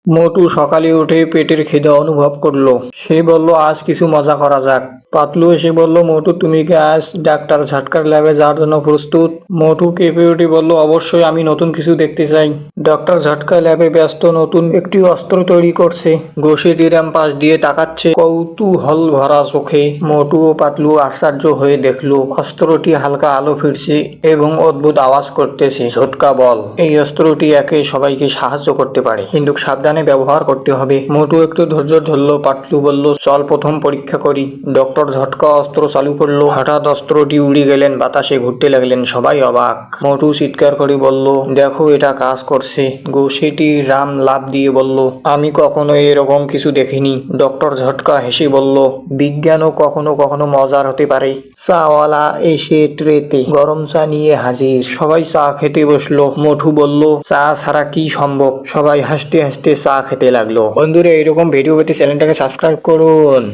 মোটু সকালে উঠে পেটের খিদে অনুভব করলো। সে বলল, আজ কিছু মজা করা যাক। পাতলু এসে বলল, মোটু তুমি কি আজ ডাক্তার ঝটকার ল্যাবে যাওয়ার জন্য প্রস্তুত? মোটু কেঁপে উঠে বলল, অবশ্যই, আমি নতুন কিছু দেখতে চাই। ডক্টর ঝটকা ল্যাবে ব্যস্ত, নতুন একটি অস্ত্র তৈরি করছে। ঘষে ডিরাম পাশ দিয়ে তাকাচ্ছে কৌতূহল ভরা চোখে। মোটু ও পাতলু আশ্চর্য হয়ে দেখলো অস্ত্রটি হালকা আলো ফিরছে এবং অদ্ভুত আওয়াজ করতেছে। ঝটকা বল। এই অস্ত্রটি একে সবাইকে সাহায্য করতে পারে, কিন্তু সাবধানে ব্যবহার করতে হবে। মোটু একটু ধৈর্য ধরলো। পাতলু বলল, চল প্রথম পরীক্ষা করি। ডক্টর ঝটকা অস্ত্র চালু করলো। হঠাৎ অস্ত্রটি উড়ে গেলেন, বাতাসে ঘুরতে লাগলেন। সবাই অবাক। মোটু চিৎকার করে বলল, দেখো, এটা কাজ করছে। গোসেটি রাম লাফ দিয়ে বলল, আমি কখনো এরকম কিছু দেখিনি। ডক্টর ঝটকা হেসে বলল, বিজ্ঞানও কখনো কখনো মজার হতে পারে। চাওয়ালা এসে ট্রেতে গরম চা নিয়ে হাজির। সবাই চা খেতে বসলো। মোটু বলল, চা ছাড়া কি সম্ভব? সবাই হাসতে হাসতে চা খেতে লাগলো। বন্ধুরা, এরকম ভিডিও পেতে চ্যানেলটাকে সাবস্ক্রাইব করুন।